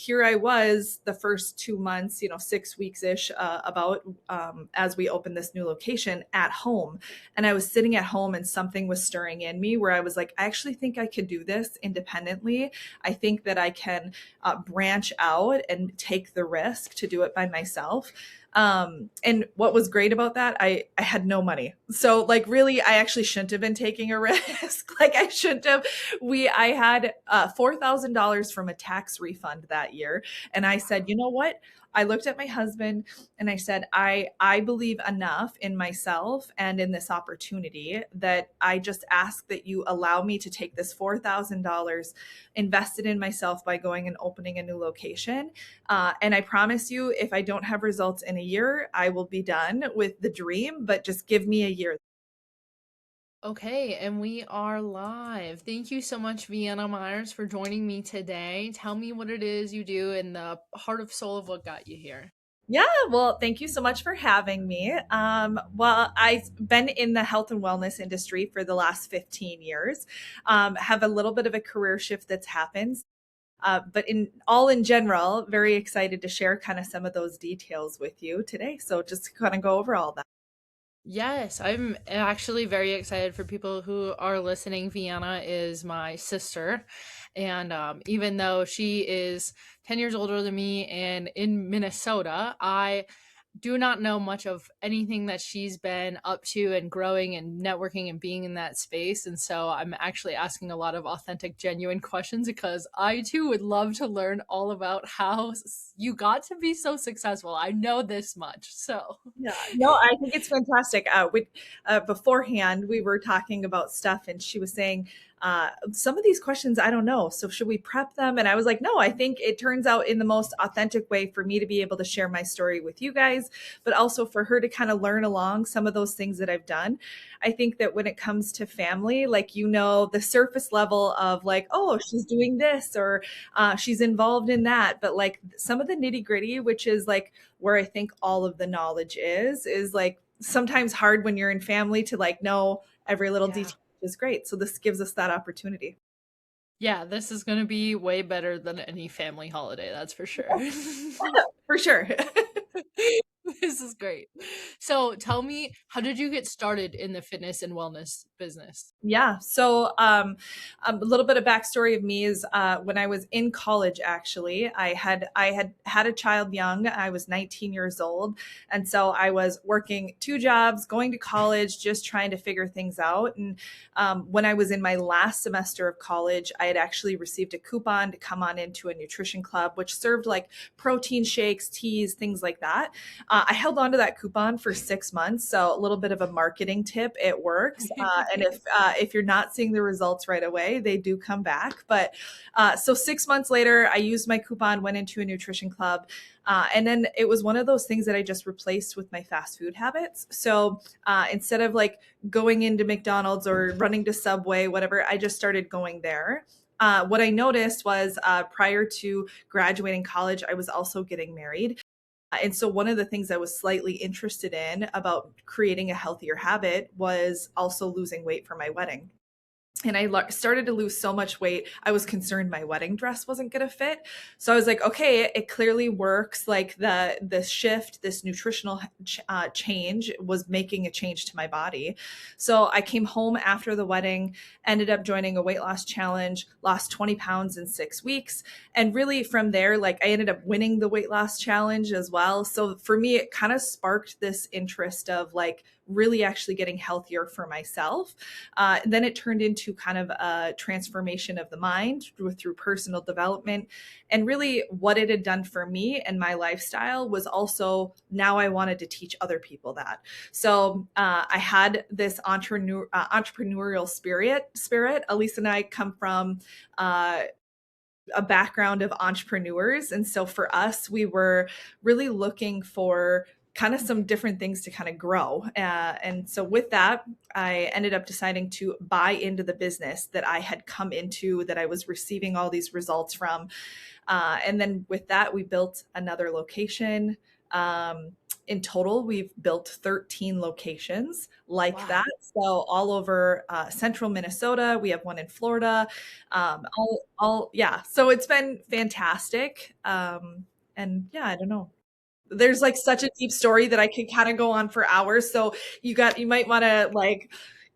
here I was the first 2 months, 6 weeks-ish, as we opened this new location at home. And I was sitting at home and something was stirring in me where I was like, I actually think I could do this independently. I think that I can branch out and take the risk to do it by myself. And what was great about that, I had no money. So like really, I actually shouldn't have been taking a risk. Like I shouldn't have. I had $4,000 from a tax refund that year. And I said, you know what? I looked at my husband and I said, I believe enough in myself and in this opportunity that I just ask that you allow me to take this $4,000 invested in myself by going and opening a new location. And I promise you, if I don't have results in a year, I will be done with the dream, but just give me a year. Okay, and we are live. Thank you so much, Vienna Meyers, for joining me today. Tell me what it is you do and the heart of soul of what got you here. Yeah, well, thank you so much for having me. Well, I've been in the health and wellness industry for the last 15 years, have a little bit of a career shift that's happened. But in general, very excited to share kind of some of those details with you today. So just kind of go over all that. Yes, I'm actually very excited for people who are listening. Vienna is my sister. And even though she is 10 years older than me and in Minnesota, I do not know much of anything that she's been up to and growing and networking and being in that space. And so I'm actually asking a lot of authentic, genuine questions because I too would love to learn all about how you got to be so successful. I know this much. So, Yeah, no, I think it's fantastic. Beforehand, we were talking about stuff, and she was saying some of these questions I don't know. So should we prep them? And I was like, no, I think it turns out in the most authentic way for me to be able to share my story with you guys, but also for her to kind of learn along some of those things that I've done. I think that when it comes to family, like the surface level of like, oh, she's doing this or she's involved in that, but like some of the nitty gritty, which is like where I think all of the knowledge is like sometimes hard when you're in family to like know every little yeah. detail, which is great. So this gives us that opportunity. Yeah, this is going to be way better than any family holiday, that's for sure. For sure. This is great. So tell me, how did you get started in the fitness and wellness business? Yeah. So a little bit of backstory of me is when I was in college, actually, I had a child young. I was 19 years old. And so I was working two jobs, going to college, just trying to figure things out. And when I was in my last semester of college, I had actually received a coupon to come on into a nutrition club, which served like protein shakes, teas, things like that. I held on to that coupon for 6 months. So a little bit of a marketing tip, it works. And if you're not seeing the results right away, they do come back. But so 6 months later, I used my coupon, went into a nutrition club. And then it was one of those things that I just replaced with my fast food habits. So instead of like going into McDonald's or running to Subway, whatever, I just started going there. What I noticed was prior to graduating college, I was also getting married. And so, one of the things I was slightly interested in about creating a healthier habit was also losing weight for my wedding. And I started to lose so much weight. I was concerned my wedding dress wasn't going to fit. So I was like, okay, it clearly works. Like the shift, this nutritional change was making a change to my body. So I came home after the wedding, ended up joining a weight loss challenge, lost 20 pounds in 6 weeks. And really from there, like I ended up winning the weight loss challenge as well. So for me, it kind of sparked this interest of like really actually getting healthier for myself. Then it turned into kind of a transformation of the mind through personal development. And really, what it had done for me and my lifestyle was also now I wanted to teach other people that. So I had this entrepreneurial spirit. Alyse and I come from a background of entrepreneurs. And so for us, we were really looking for kind of some different things to kind of grow. And so with that, I ended up deciding to buy into the business that I had come into, that I was receiving all these results from. And then with that, we built another location. in total, we've built 13 locations like Wow. that. So all over central Minnesota, we have one in Florida. Yeah. So it's been fantastic. And yeah, I don't know. There's like such a deep story that I could kind of go on for hours. So you might want to like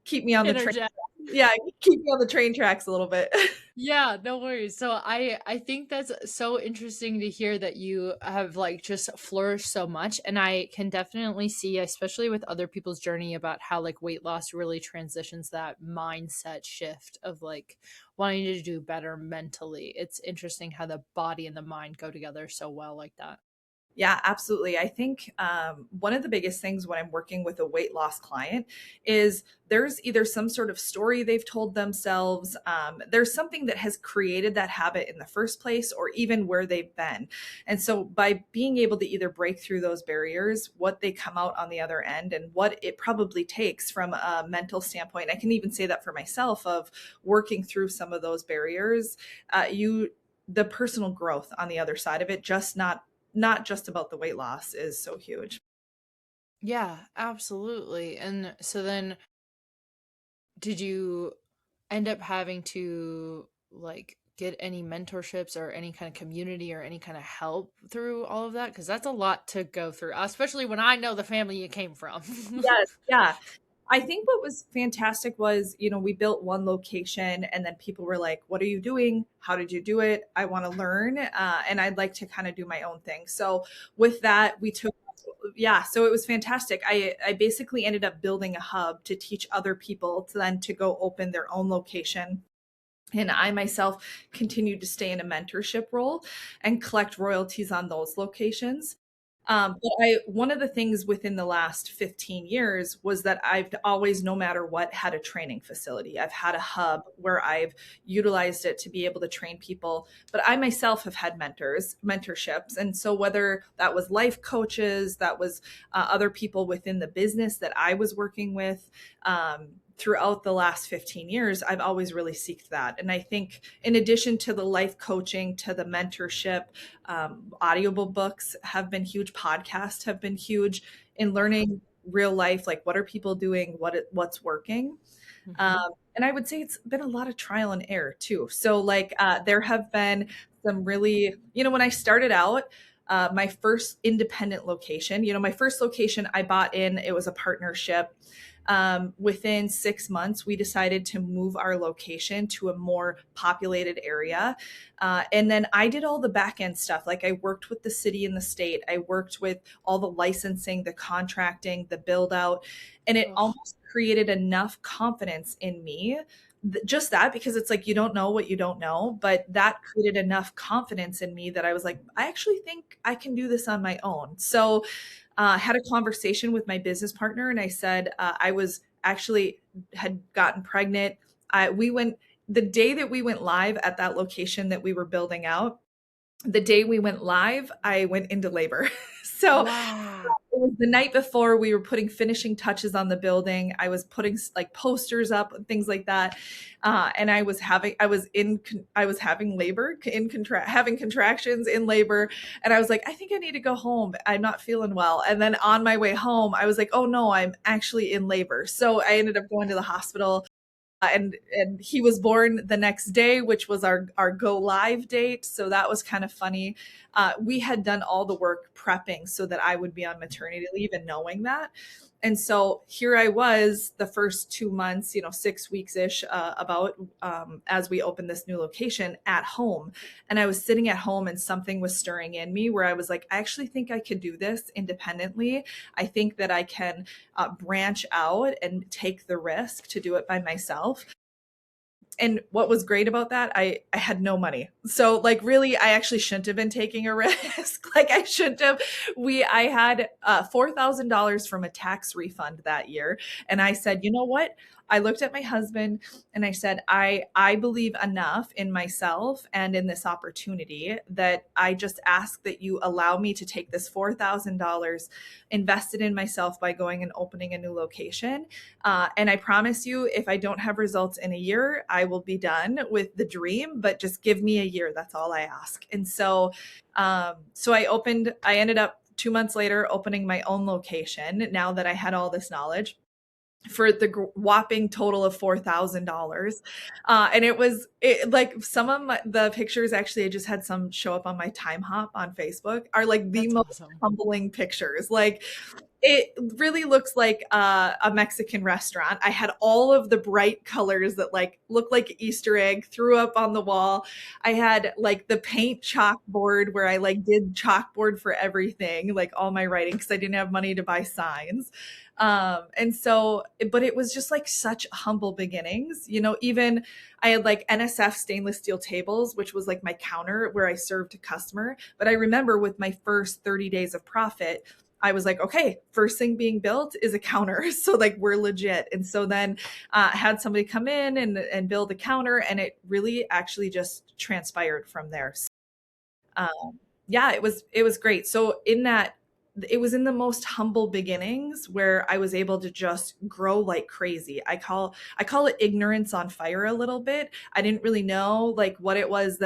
keep me on the train. Interject. Yeah, keep me on the train tracks a little bit. Yeah, no worries. So I think that's so interesting to hear that you have like just flourished so much, and I can definitely see, especially with other people's journey, about how like weight loss really transitions that mindset shift of like wanting to do better mentally. It's interesting how the body and the mind go together so well like that. Yeah, absolutely. I think one of the biggest things when I'm working with a weight loss client is there's either some sort of story they've told themselves, there's something that has created that habit in the first place, or even where they've been. And so by being able to either break through those barriers, what they come out on the other end, and what it probably takes from a mental standpoint, I can even say that for myself of working through some of those barriers, the personal growth on the other side of it, just not just about the weight loss, is so huge. Yeah, absolutely. And so then did you end up having to like get any mentorships or any kind of community or any kind of help through all of that? Because that's a lot to go through, especially when I know the family you came from. Yes, yeah. I think what was fantastic was, we built one location and then people were like, what are you doing? How did you do it? I want to learn. And I'd like to kind of do my own thing. So with that, yeah, so it was fantastic. I basically ended up building a hub to teach other people to then to go open their own location. And I myself continued to stay in a mentorship role and collect royalties on those locations. One of the things within the last 15 years was that I've always, no matter what, had a training facility. I've had a hub where I've utilized it to be able to train people. But I myself have had mentorships. And so whether that was life coaches, that was other people within the business that I was working with, throughout the last 15 years, I've always really seeked that. And I think in addition to the life coaching, to the mentorship, audible books have been huge, podcasts have been huge in learning real life, like what are people doing, what's working. Mhm. And I would say it's been a lot of trial and error too. So like there have been some really, when I started out, my first independent location, my first location I bought in, it was a partnership. Within 6 months, we decided to move our location to a more populated area. And then I did all the back end stuff. Like I worked with the city and the state. I worked with all the licensing, the contracting, the build out, and it Ugh. almost created enough confidence in me. Just that, because it's like you don't know what you don't know, but that created enough confidence in me that I was like, I actually think I can do this on my own. So had a conversation with my business partner, and I said I was actually had gotten pregnant. We went the day that we went live at that location that we were building out. The day we went live, I went into labor. So Wow. it was the night before we were putting finishing touches on the building. I was putting like posters up and things like that. And I was having labor having contractions in labor. And I was like, I think I need to go home. I'm not feeling well. And then on my way home, I was like, oh no, I'm actually in labor. So I ended up going to the hospital. And he was born the next day, which was our go live date. So that was kind of funny. We had done all the work prepping so that I would be on maternity leave, and knowing that. And so here I was the first 2 months, 6 weeks ish, about as we opened this new location at home. And I was sitting at home and something was stirring in me where I was like, I actually think I could do this independently. I think that I can branch out and take the risk to do it by myself. And what was great about that, I had no money. So like really, I actually shouldn't have been taking a risk. Like I shouldn't have. I had $4,000 from a tax refund that year. And I said, you know what? I looked at my husband and I said, I believe enough in myself and in this opportunity that I just ask that you allow me to take this $4,000 invested in myself by going and opening a new location. And I promise you, if I don't have results in a year, I will be done with the dream, but just give me a year. That's all I ask. And so I ended up 2 months later, opening my own location now that I had all this knowledge for the whopping total of $4,000. And like some of the pictures, actually, I just had some show up on my time hop on Facebook, are like the That's most awesome. humbling pictures. Like, it really looks like a Mexican restaurant. I had all of the bright colors that like look like Easter egg threw up on the wall. I had like the paint chalkboard where I like did chalkboard for everything, like all my writing, because I didn't have money to buy signs. And so, but it was just like such humble beginnings, even I had like NSF stainless steel tables, which was like my counter where I served a customer. But I remember with my first 30 days of profit, I was like, okay, first thing being built is a counter. So like we're legit. And so then I had somebody come in and build a counter, and it really actually just transpired from there. Yeah, it was great. So in that, it was in the most humble beginnings where I was able to just grow like crazy. I call it ignorance on fire a little bit. I didn't really know like what it was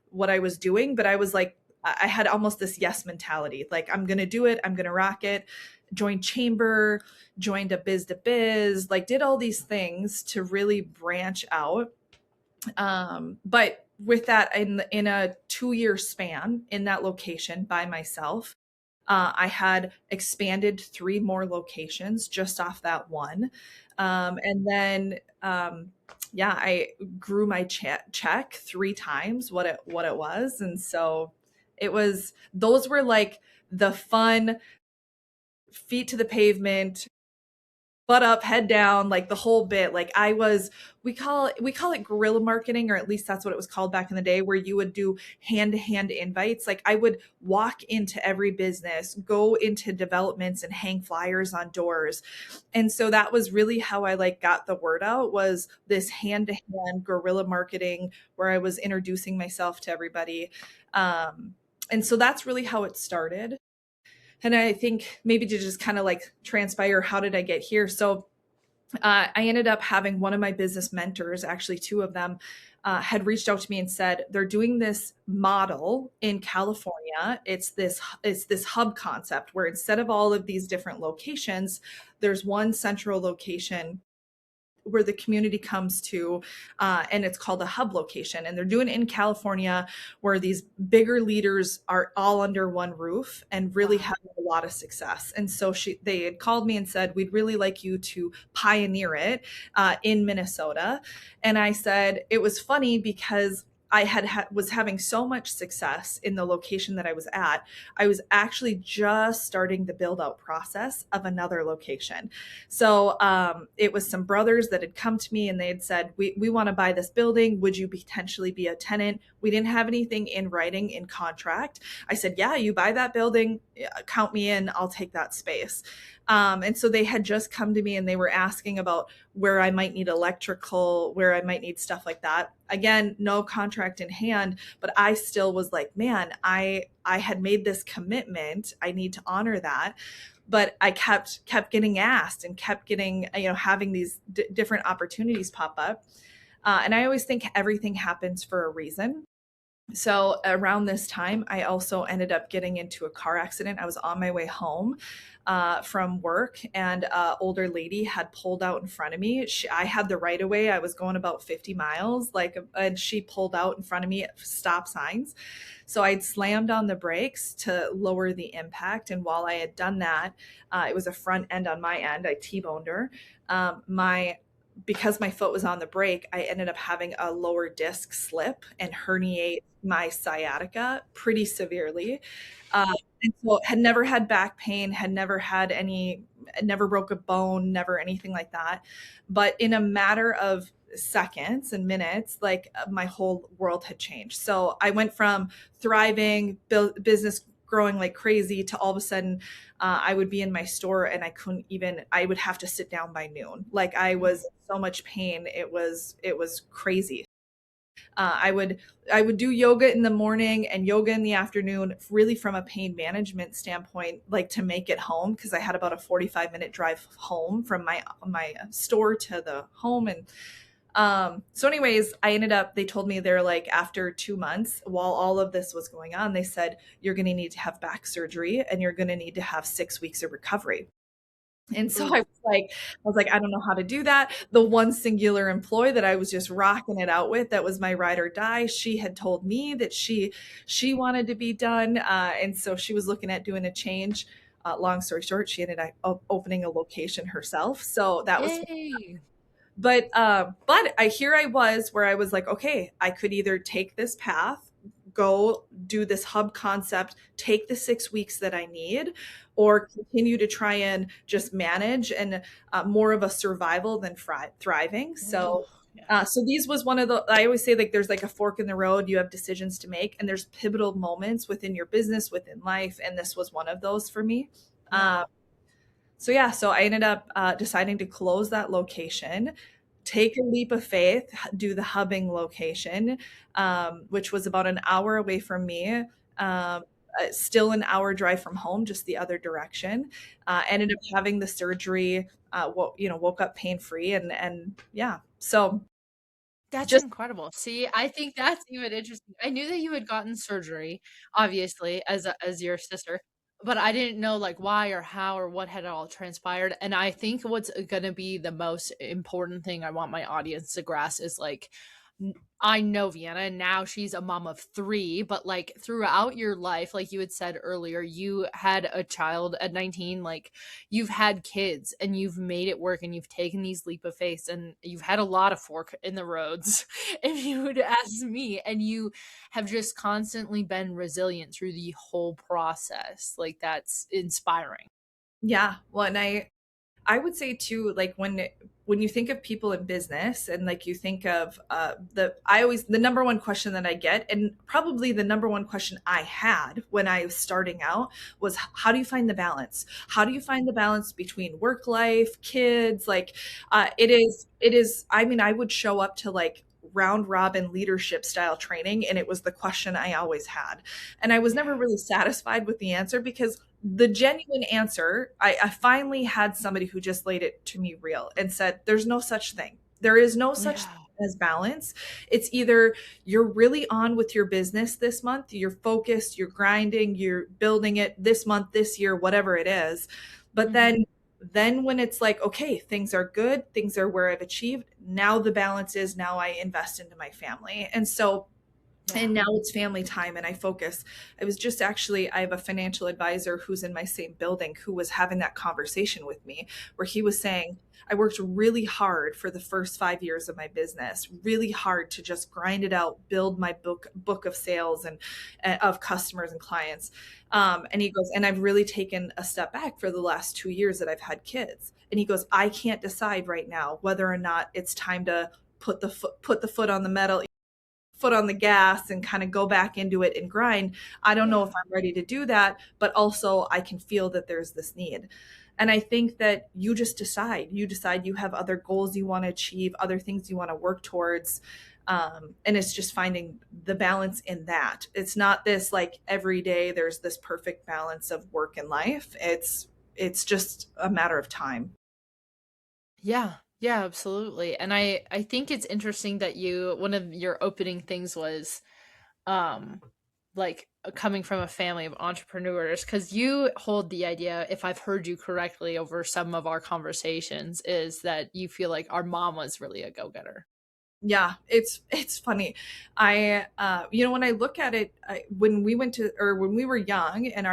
what I was doing, but I was like, I had almost this yes mentality. Like, I'm going to do it. I'm going to rock it. Joined chamber, joined a biz to biz, like did all these things to really branch out. But with that, in a 2-year span in that location by myself, I had expanded 3 more locations just off that one. And then, yeah, I grew my check 3 times what it was. And so those were like the fun feet to the pavement, butt up, head down, like the whole bit. Like we call it guerrilla marketing, or at least that's what it was called back in the day, where you would do hand-to-hand invites. Like I would walk into every business, go into developments and hang flyers on doors. And so that was really how I like got the word out, was this hand-to-hand guerrilla marketing where I was introducing myself to everybody. And so that's really how it started. And I think maybe to just kind of like transpire, how did I get here? So I ended up having one of my business mentors, actually 2 of them, had reached out to me and said they're doing this model in California. It's this hub concept where instead of all of these different locations, there's one central location where the community comes to, and it's called a hub location. And they're doing it in California, where these bigger leaders are all under one roof and really Wow. having a lot of success. And so they had called me and said, we'd really like you to pioneer it in Minnesota. And I said, it was funny because was having so much success in the location that I was at. I was actually just starting the build out process of another location. So it was some brothers that had come to me and they had said, we want to buy this building. Would you potentially be a tenant? We didn't have anything in writing in contract. I said, yeah, you buy that building, count me in, I'll take that space. And so they had just come to me and they were asking about where I might need electrical, where I might need stuff like that. Again, no contract in hand, but I still was like, man, I had made this commitment. I need to honor that. But I kept getting asked and kept getting, having these different opportunities pop up. And I always think everything happens for a reason. So around this time, I also ended up getting into a car accident. I was on my way home from work, and an older lady had pulled out in front of me. I had the right of way. I was going about 50 miles, and she pulled out in front of me at stop signs. So I'd slammed on the brakes to lower the impact. And while I had done that, it was a front end on my end. I T-boned her. Because my foot was on the brake, I ended up having a lower disc slip and herniate my sciatica pretty severely. And so had never had back pain, had never had never broke a bone, never anything like that. But in a matter of seconds and minutes, like my whole world had changed. So I went from thriving, business growing like crazy, to all of a sudden I would be in my store and I would have to sit down by noon. Like I was in so much pain. It was crazy. I would do yoga in the morning and yoga in the afternoon, really from a pain management standpoint, like to make it home, because I had about a 45-minute drive home from my store to the home. And So anyways, I ended up, they told me they're like, after 2 months, while all of this was going on, they said, you're going to need to have back surgery and you're going to need to have 6 weeks of recovery. And so Ooh. I was like, I don't know how to do that. The one singular employee that I was just rocking it out with, that was my ride or die. She had told me that she wanted to be done, and so she was looking at doing a change. Long story short, she ended up opening a location herself. So that was, Yay. but I here I was where I was like, okay, I could either take this path, go do this hub concept, take the 6 weeks that I need, or continue to try and just manage and more of a survival than thriving. Oh, So. yeah. So these was one of the, I always say, like, there's like a fork in the road. You have decisions to make, and there's pivotal moments within your business, within life, and this was one of those for me. Yeah. So yeah, so I ended up deciding to close that location, take a leap of faith, do the hubbing location, which was about an hour away from me. Still an hour drive from home, just the other direction. Ended up having the surgery. Woke up pain free, and yeah. So That's just incredible. See, I think that's even interesting. I knew that you had gotten surgery, obviously, as your sister, but I didn't know like why or how or what had all transpired. And I think what's gonna be the most important thing I want my audience to grasp is like I know Vienna, and now she's a mom of three, but like throughout your life, like you had said earlier, you had a child at 19, like you've had kids and you've made it work and you've taken these leap of faith and you've had a lot of fork in the roads if you would ask me, and you have just constantly been resilient through the whole process. Like that's inspiring. yeah. Well, and I would say too, like, when you think of people in business, and like you think of the number one question that I get, and probably the number one question I had when I was starting out, was how do you find the balance? How do you find the balance between work life, kids? Like, it is. I mean, I would show up to like round robin leadership style training, and it was the question I always had, and I was never Yeah. really satisfied with the answer, because the genuine answer, I finally had somebody who just laid it to me real and said, there's no such thing. There is no such thing Yeah. as balance. It's either you're really on with your business this month, you're focused, you're grinding, you're building it this month, this year, whatever it is. But Mhm. then when it's like, okay, things are good, things are where I've achieved, now the balance is, now I invest into my family. And so, Yeah. and now it's family time, and I focus. I was just actually, I have a financial advisor who's in my same building who was having that conversation with me, where he was saying, I worked really hard for the first 5 years of my business, really hard to just grind it out, build my book of sales and of customers and clients. And he goes, and I've really taken a step back for the last 2 years that I've had kids. And he goes, I can't decide right now whether or not it's time to put the foot on the metal, foot on the gas, and kind of go back into it and grind. I don't know if Yeah. I'm ready to do that, but also I can feel that there's this need. And I think that you just decide. You decide you have other goals you want to achieve, other things you want to work towards. And it's just finding the balance in that. It's not this like every day there's this perfect balance of work and life. It's just a matter of time. Yeah. Yeah, absolutely. And I think it's interesting that you one of your opening things was um like coming from a family of entrepreneurs, cuz you hold the idea, if I've heard you correctly over some of our conversations, is that you feel like our mom was really a go-getter. Yeah, it's funny. When I look at it, when we went to, or when we were young, and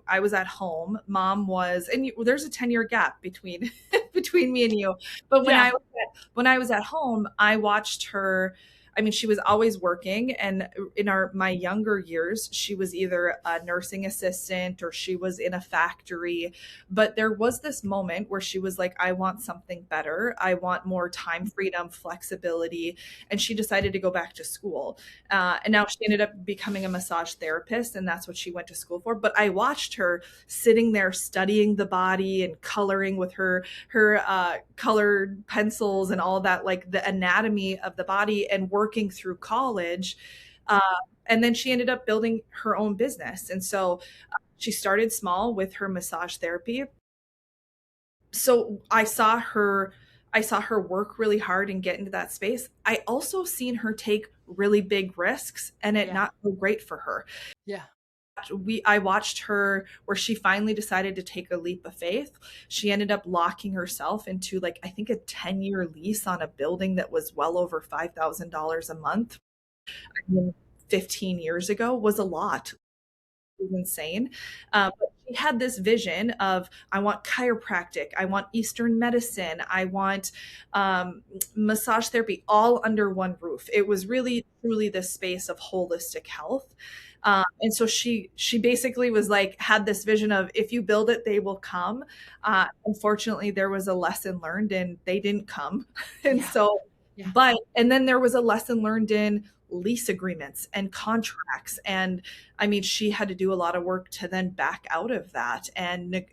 I was at home, mom was, and there's a 10-year gap between between me and you. But Yeah. when I was at home, I watched her. I mean, she was always working, and in my younger years, she was either a nursing assistant or she was in a factory. But there was this moment where she was like, I want something better. I want more time freedom, flexibility. And she decided to go back to school. And now she ended up becoming a massage therapist, and that's what she went to school for. But I watched her sitting there studying the body and coloring with her colored pencils and all that, like the anatomy of the body, and working through college. Uh, and then she ended up building her own business. And so she started small with her massage therapy. So I saw her work really hard and get into that space. I also seen her take really big risks and it Yeah. not go great for her. Yeah. I watched her where she finally decided to take a leap of faith. She ended up locking herself into like I think a 10-year lease on a building that was well over $5,000 a month. I mean, 15 years ago was a lot. It was insane. But she had this vision of I want chiropractic, I want Eastern medicine, I want massage therapy all under one roof. It was really truly this space of holistic health. And so she basically was like had this vision of if you build it, they will come. Unfortunately, there was a lesson learned, and they didn't come. And Yeah. so, Yeah. but and then there was a lesson learned in lease agreements and contracts, and I mean, she had to do a lot of work to then back out of that, and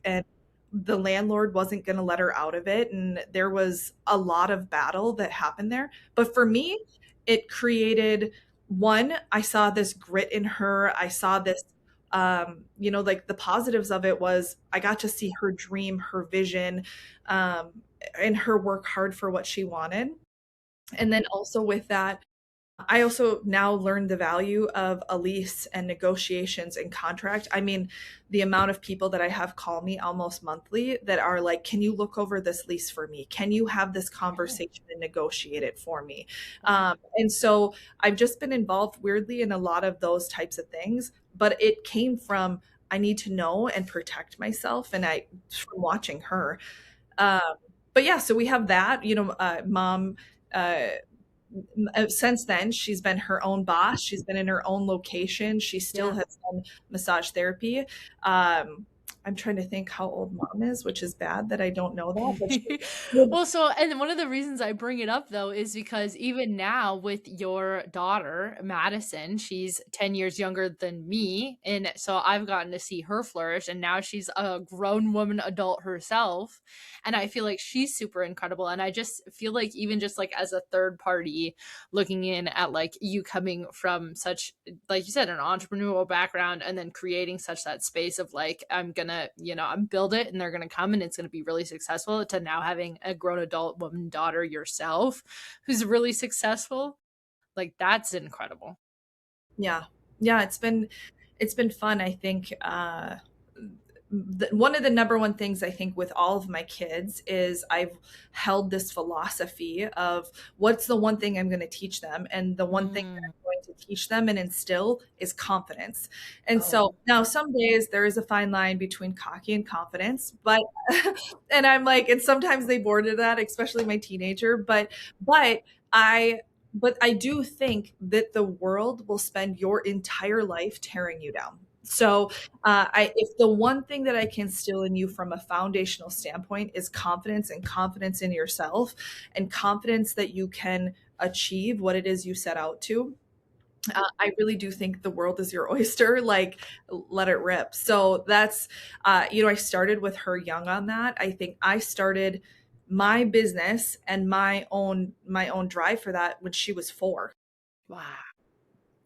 the landlord wasn't going to let her out of it, and there was a lot of battle that happened there. But for me, it created one, I saw this grit in her. I saw this, like the positives of it was I got to see her dream, her vision, um, and her work hard for what she wanted. And then also with that, I also now learned the value of a lease and negotiations and contract. I mean, the amount of people that I have call me almost monthly that are like, can you look over this lease for me? Can you have this Oh, conversation and negotiate it for me? wow. And so I've just been involved weirdly in a lot of those types of things, but it came from I need to know and protect myself. And I, from watching her. Um, but yeah, so we have that, mom. Uh, since then, she's been her own boss. She's been in her own location. She still Yeah. has done massage therapy. I'm trying to think how old mom is, which is bad that I don't know that. But Well, so and one of the reasons I bring it up though is because even now with your daughter, Madison, she's 10 years younger than me. And so I've gotten to see her flourish. And now she's a grown woman adult herself. And I feel like she's super incredible. And I just feel like even just like as a third party looking in at like you coming from such like you said, an entrepreneurial background and then creating such that space of like, I'm gonna, I'm build it and they're gonna come and it's gonna be really successful to now having a grown adult woman daughter yourself who's really successful. Like that's incredible. yeah, yeah, it's been fun. I think one of the number one things I think with all of my kids is I've held this philosophy of what's the one thing I'm going to teach them, and the one thing that Mm. I'm going to teach them and instill is confidence. And Oh, so now some days there is a fine line between cocky and confidence, but and I'm like, and sometimes they boarded that, especially my teenager, but I but I do think that the world will spend your entire life tearing you down. So, if the one thing that I can instill in you from a foundational standpoint is confidence, and confidence in yourself, and confidence that you can achieve what it is you set out to, I really do think the world is your oyster. Like, let it rip. So that's, I started with her young on that. I think I started my business and my own drive for that when she was 4. wow.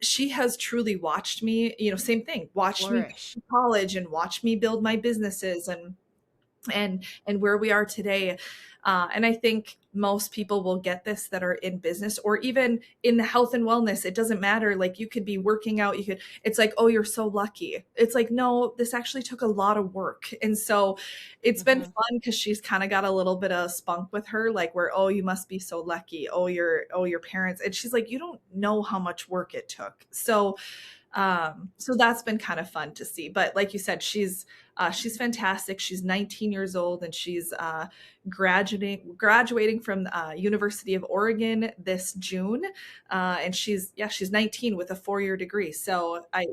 She has truly watched me, same thing, watched me go Flourish. to college and watched me build my businesses and where we are today. And I think most people will get this that are in business or even in the health and wellness. It doesn't matter. Like you could be working out, it's like, oh, you're so lucky. It's like, no, this actually took a lot of work. And so it's been Hmm. fun because she's kind of got a little bit of spunk with her, like where, oh, you must be so lucky. Oh, your parents. And she's like, you don't know how much work it took. So that's been kind of fun to see. But like you said, she's fantastic. She's 19 years old and she's graduating from University of Oregon this June. And she's 19 with a 4-year degree. So I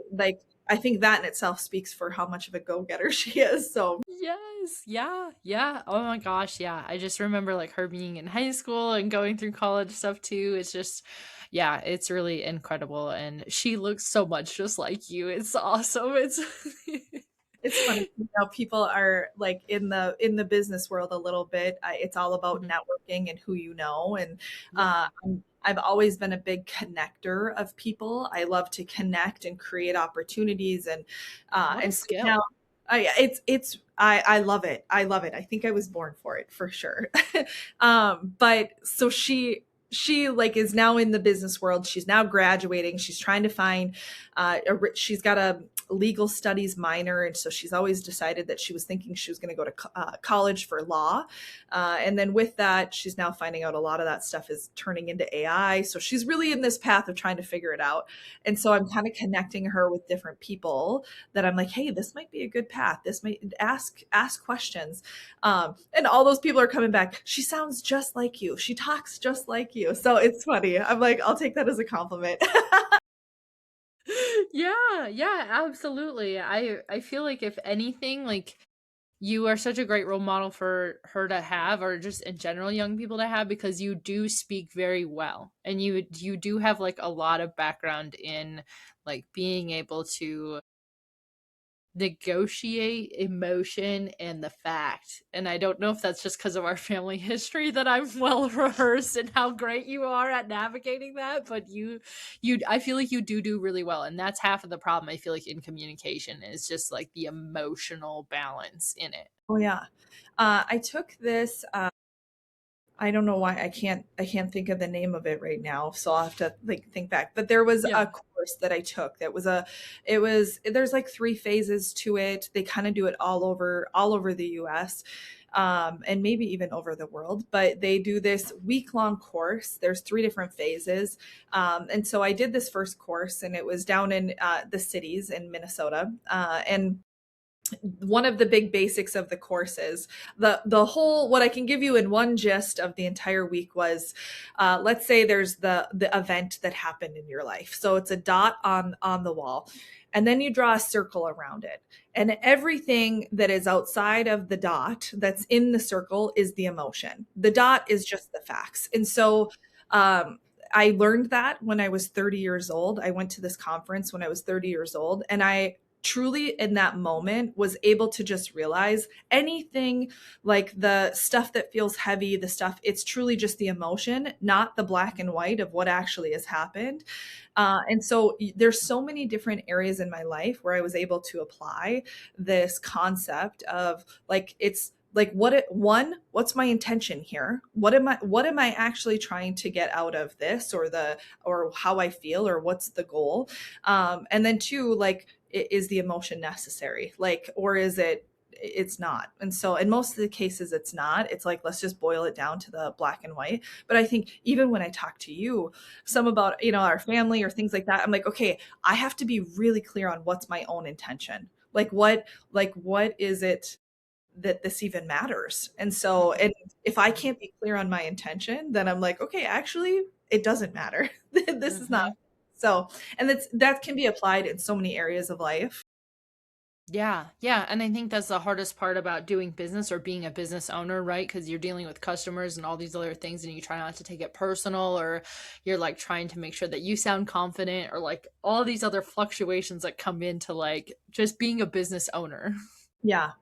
think that in itself speaks for how much of a go-getter she is. So Yes. Yeah. Yeah. Oh my gosh. Yeah. I just remember like her being in high school and going through college stuff too. It's just, yeah, it's really incredible. And she looks so much just like you. It's awesome. It's, it's funny, people are like in the business world a little bit. It's all about Mhm. networking and who you know, and Yeah. I've always been a big connector of people. I love to connect and create opportunities, What a and so now, skill. it's I love it. I love it. I think I was born for it for sure. But so she like is now in the business world. She's now graduating. She's trying to find she's got a legal studies minor, and so she's always decided that she was thinking she was going to go to college for law, and then with that she's now finding out a lot of that stuff is turning into AI, so she's really in this path of trying to figure it out. And so I'm kind of connecting her with different people that I'm like, hey, this might be a good path, this might ask questions, and all those people are coming back, she sounds just like you, she talks just like you. So it's funny, I'm like, I'll take that as a compliment. Yeah, yeah, absolutely. I feel like if anything, like you are such a great role model for her to have, or just in general young people to have, because you do speak very well, and you do have like a lot of background in like being able to negotiate emotion and the fact. And I don't know if that's just because of our family history that I'm well rehearsed and how great you are at navigating that, but you I feel like you do really well, and that's half of the problem. I feel like in communication is just like the emotional balance in it. Oh yeah. I took this I don't know why I can't think of the name of it right now, so I'll have to like think back. But there was Yeah. a course that I took that was it was there's like three phases to it. They kind of do it all over the US, and maybe even over the world. But they do this week-long course. There's three different phases. And so I did this first course, and it was down in the cities in Minnesota. And one of the big basics of the courses, the whole, what I can give you in one gist of the entire week was, let's say there's the event that happened in your life, so it's a dot on the wall, and then you draw a circle around it, and everything that is outside of the dot that's in the circle is the emotion, the dot is just the facts. And so I learned that when I was 30 years old. I went to this conference when I was 30 years old, and I truly in that moment was able to just realize anything, like the stuff that feels heavy, the stuff, it's truly just the emotion, not the black and white of what actually has happened. And so there's so many different areas in my life where I was able to apply this concept of like, it's like what's my intention here, what am I actually trying to get out of this, or how I feel, or what's the goal, and then two, like, is the emotion necessary, like, or is it's not. And so in most of the cases it's not, it's like, let's just boil it down to the black and white. But I think even when I talk to you some about, our family or things like that, I'm like, okay, I have to be really clear on what's my own intention, like what is it that this even matters. And so, and if I can't be clear on my intention, then I'm like, okay, actually it doesn't matter. This is not. Mhm. So, and that can be applied in so many areas of life. Yeah, yeah, and I think that's the hardest part about doing business or being a business owner, right? Because you're dealing with customers and all these other things, and you try not to take it personal, or you're like trying to make sure that you sound confident, or like all these other fluctuations that come into like just being a business owner. Yeah.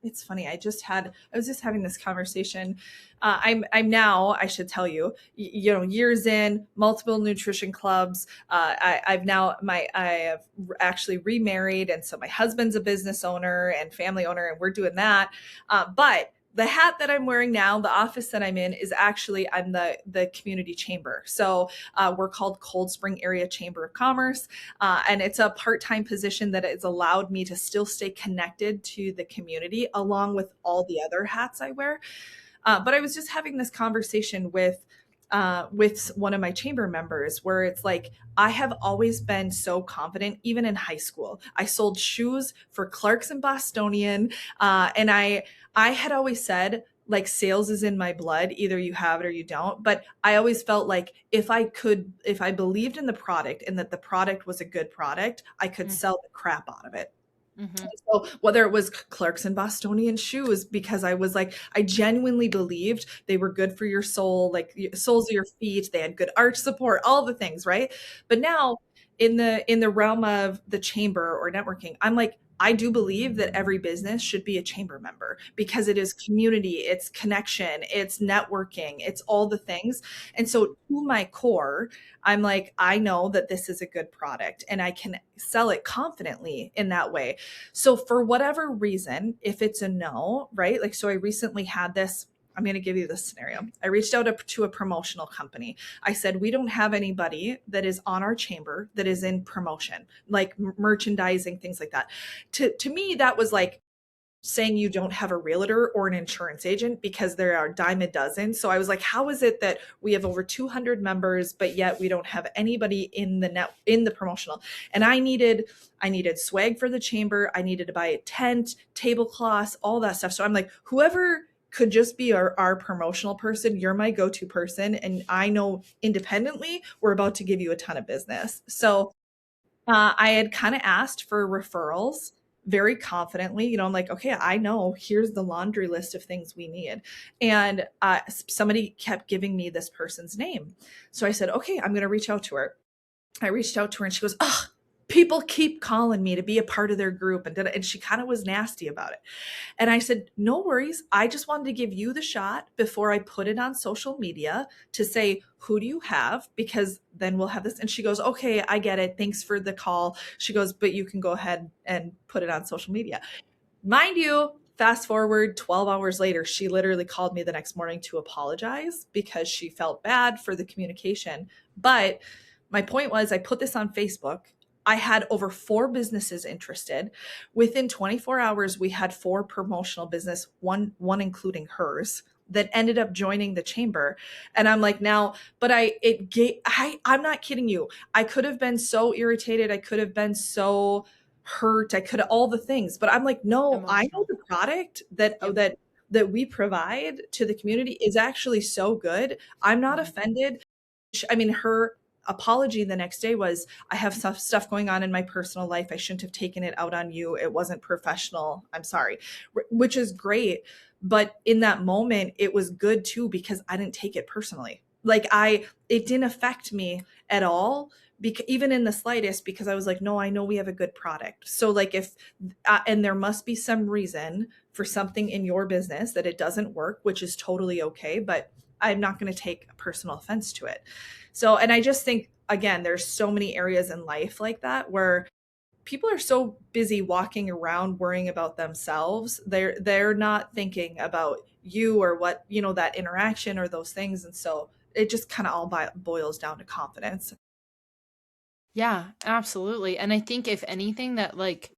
It's funny. I was just having this conversation. I'm now, I should tell you, years in, multiple nutrition clubs. I have actually remarried. And so my husband's a business owner and family owner, and we're doing that. But the hat that I'm wearing now, the office that I'm in, is actually, I'm the community chamber. So we're called Cold Spring Area Chamber of Commerce, and it's a part-time position that has allowed me to still stay connected to the community along with all the other hats I wear. But I was just having this conversation with one of my chamber members, where it's like, I have always been so confident. Even in high school, I sold shoes for Clark's and Bostonian, and I had always said, like, sales is in my blood, either you have it or you don't. But I always felt like if I believed in the product and that the product was a good product, I could sell the crap out of it. Mm-hmm. So whether it was Clark's and Bostonian shoes, because I was like, I genuinely believed they were good for your soul, like soles of your feet, they had good arch support, all the things, right? But now in the realm of the chamber or networking, I'm like, I do believe that every business should be a chamber member because it is community, it's connection, it's networking, it's all the things. And so to my core, I'm like, I know that this is a good product and I can sell it confidently in that way. So for whatever reason, if it's a no, right? Like, so I recently had this, I'm going to give you this scenario. I reached out to a promotional company. I said, we don't have anybody that is on our chamber that is in promotion, like merchandising, things like that. To me, that was like saying you don't have a realtor or an insurance agent because there are a dime a dozen. So I was like, how is it that we have over 200 members, but yet we don't have anybody in the promotional? And I needed swag for the chamber. I needed to buy a tent, tablecloths, all that stuff. So I'm like, whoever could just be our promotional person, you're my go-to person. And I know independently, we're about to give you a ton of business. So I had kind of asked for referrals very confidently. I'm like, okay, I know, here's the laundry list of things we need. And somebody kept giving me this person's name. So I said, okay, I'm going to reach out to her. I reached out to her and she goes, oh, people keep calling me to be a part of their group. And she kind of was nasty about it. And I said, no worries. I just wanted to give you the shot before I put it on social media to say, who do you have? Because then we'll have this. And she goes, okay, I get it. Thanks for the call. She goes, but you can go ahead and put it on social media. Mind you, fast forward 12 hours later, she literally called me the next morning to apologize because she felt bad for the communication. But my point was, I put this on Facebook. I had over 4 businesses interested. Within 24 hours, we had 4 promotional business, one including hers, that ended up joining the chamber. And I'm like, now, but I'm not kidding you. I could have been so irritated. I could have been so hurt. I could have all the things, but I'm like, no, I know Emotional. the product that we provide to the community is actually so good. I'm not offended. I mean, her apology the next day was, I have stuff going on in my personal life. I shouldn't have taken it out on you. It wasn't professional. I'm sorry, which is great. But in that moment, it was good too, because I didn't take it personally. Like it didn't affect me at all, even in the slightest, because I was like, no, I know we have a good product. So like and there must be some reason for something in your business that it doesn't work, which is totally okay. But I'm not going to take personal offense to it. So, and I just think, again, there's so many areas in life like that where people are so busy walking around worrying about themselves. They're not thinking about you or what, that interaction or those things. And so it just kind of all boils down to confidence. Yeah, absolutely. And I think if anything that like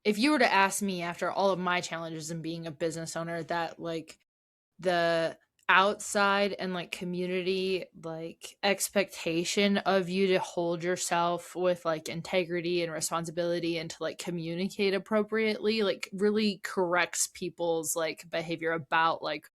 if you were to ask me after all of my challenges in being a business owner that like the outside and like community like expectation of you to hold yourself with like integrity and responsibility and to like communicate appropriately like really corrects people's like behavior about like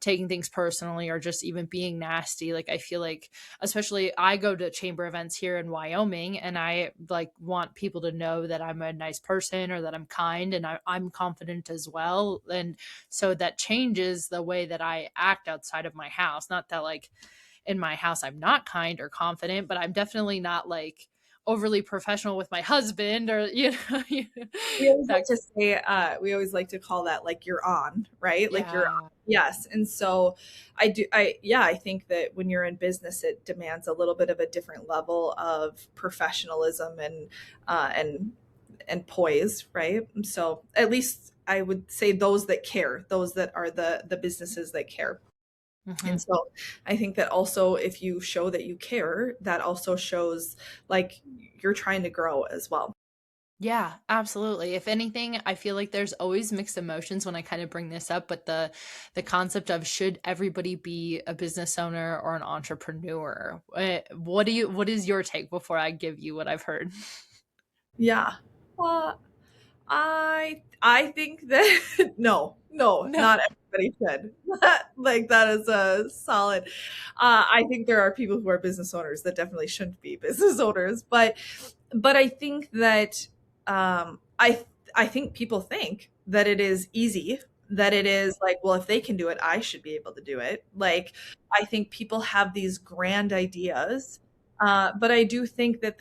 taking things personally or just even being nasty. Like I feel like especially I go to chamber events here in Wyoming and I like want people to know that I'm a nice person or that I'm kind and I'm confident as well. And so that changes the way that I act outside of my house. Not that like in my house I'm not kind or confident, but I'm definitely not like overly professional with my husband or We always like that. to say, we always like to call that like you're on, right? Like you're Yeah. on. Yes. And so I think that when you're in business, it demands a little bit of a different level of professionalism and poise, right? And so at least I would say those that care, those that are the businesses that care. And Mhm. so I think that also if you show that you care, that also shows like you're trying to grow as well. Yeah, absolutely. If anything, I feel like there's always mixed emotions when I kind of bring this up, but the concept of should everybody be a business owner or an entrepreneur? What is your take before I give you what I've heard? Yeah. Well, I think that no, No. not everybody should. Like that is a solid. I think there are people who are business owners that definitely shouldn't be business owners, but I think that I think people think that it is easy, that it is like, well, if they can do it, I should be able to do it. Like I think people have these grand ideas But I do think that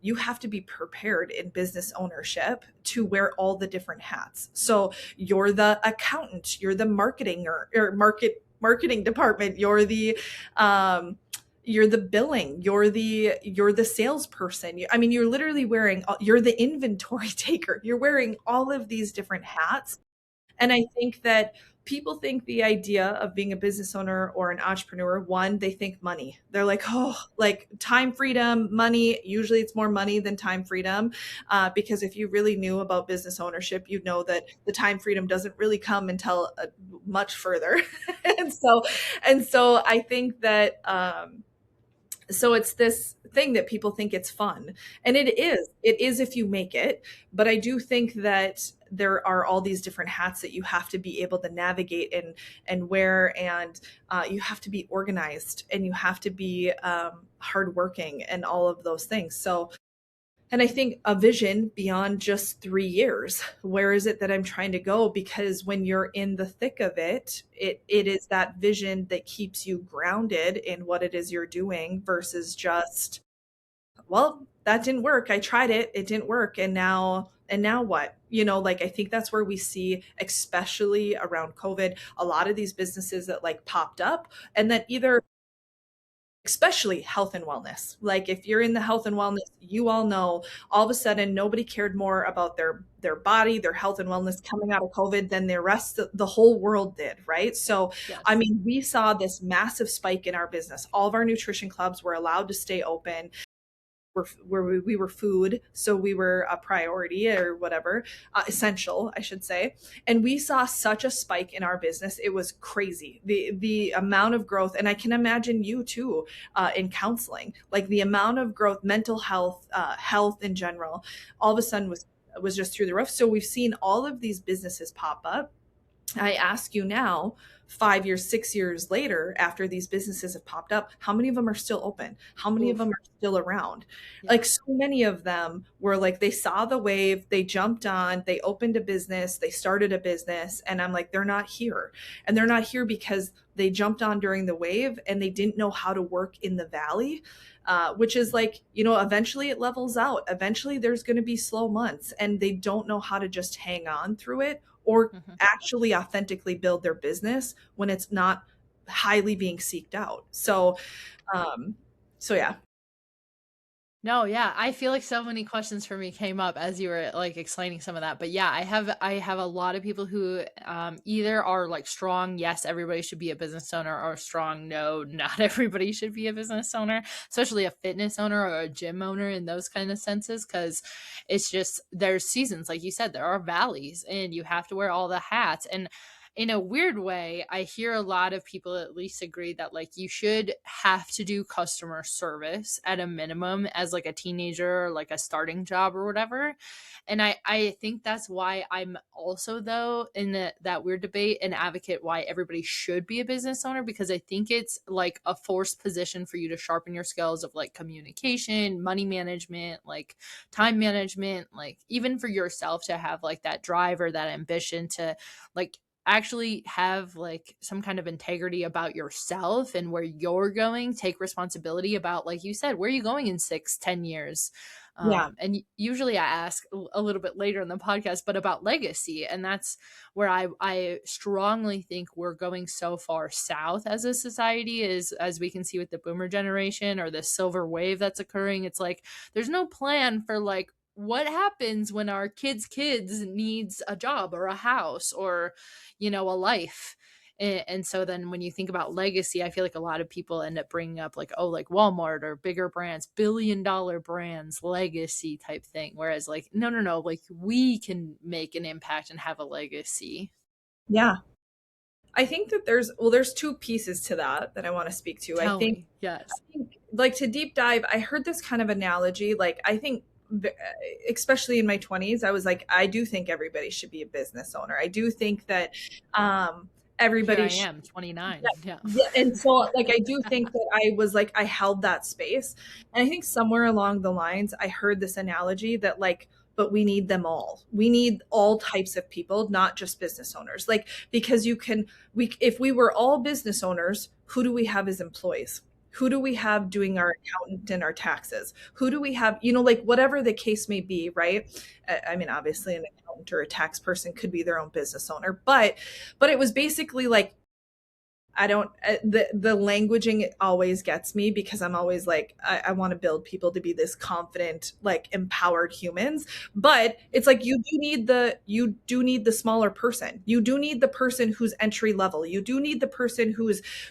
you have to be prepared in business ownership to wear all the different hats. So you're the accountant, you're the marketing or marketing department, um, you're the billing, you're the salesperson. I mean, you're literally you're the inventory taker. You're wearing all of these different hats. And I think that people think the idea of being a business owner or an entrepreneur, one, they think money. They're like, oh, like time freedom, money. Usually it's more money than time freedom. Because if you really knew about business ownership, you'd know that the time freedom doesn't really come until much further. and so, and so I think that, so it's this thing that people think it's fun, and it is if you make it. But I do think that there are all these different hats that you have to be able to navigate and wear, and you have to be organized, and you have to be hardworking, and all of those things. So, and I think a vision beyond just 3 years. Where is it that I'm trying to go? Because when you're in the thick of it, it is that vision that keeps you grounded in what it is you're doing versus just, well, that didn't work. I tried it. It didn't work. And now what? Like I think that's where we see, especially around COVID, a lot of these businesses that like popped up and that either, especially health and wellness. Like if you're in the health and wellness, you all know all of a sudden nobody cared more about their body, their health and wellness coming out of COVID than the whole world did, right? So, I Yes. mean, we saw this massive spike in our business. All of our nutrition clubs were allowed to stay open where we were food, so we were a priority or whatever, essential, I should say. And we saw such a spike in our business; it was crazy. The amount of growth, and I can imagine you too, in counseling, like the amount of growth, mental health, health in general, all of a sudden was just through the roof. So we've seen all of these businesses pop up. I ask you now, 5 years, 6 years later, after these businesses have popped up, how many of them are still open? How many of Oof. them are still around? Yeah. Like so many of them were like, they saw the wave, they jumped on, they opened a business, they started a business. And I'm like, they're not here. And they're not here because they jumped on during the wave and they didn't know how to work in the valley. Which is like, eventually it levels out. Eventually there's going to be slow months and they don't know how to just hang on through it or Mhm. actually authentically build their business when it's not highly being seeked out. Um, so yeah. No, yeah, I feel like so many questions for me came up as you were like explaining some of that. But yeah, I have a lot of people who either are like strong, yes, everybody should be a business owner, or strong, no, not everybody should be a business owner, especially a fitness owner or a gym owner in those kind of senses, because it's just there's seasons, like you said, there are valleys, and you have to wear all the hats. And in a weird way, I hear a lot of people at least agree that like you should have to do customer service at a minimum as like a teenager or like a starting job or whatever. And I think that's why I'm also though in that weird debate an advocate why everybody should be a business owner, because I think it's like a forced position for you to sharpen your skills of like communication, money management, like time management, like even for yourself to have like that drive or that ambition to like actually have like some kind of integrity about yourself and where you're going, take responsibility about, like you said, where are you going in 6, 10 years. Yeah. And usually I ask a little bit later in the podcast but about legacy, and that's where I strongly think we're going so far south as a society, is as we can see with the boomer generation or the silver wave that's occurring. It's like there's no plan for like what happens when our kids needs a job or a house or a life. And so then when you think about legacy, I feel like a lot of people end up bringing up like, oh, like Walmart or bigger brands, billion-dollar brands, legacy type thing, whereas like no, no, no, like we can make an impact and have a legacy. Yeah. I think that there's two pieces to that I want to speak to. I Tell think, me. Yes. like to deep dive, I heard this kind of analogy. Like I think, especially in my 20s, I was like, I do think everybody should be a business owner. I do think that Here everybody I should. am, 29. Yeah, Yeah. yeah, and so like I do think that I was like I held that space, and I think somewhere along the lines I heard this analogy that like, but we need them all. We need all types of people, not just business owners. Like because you can we if we were all business owners, who do we have as employees? Who do we have doing our accountant and our taxes? Who do we have, you know, like whatever the case may be, right? I mean, obviously an accountant or a tax person could be their own business owner, but it was basically like, I don't, the languaging always gets me because I'm always like, I want to build people to be this confident, like empowered humans. But it's like you do need the smaller person. You do need the person who's entry level. You do need the person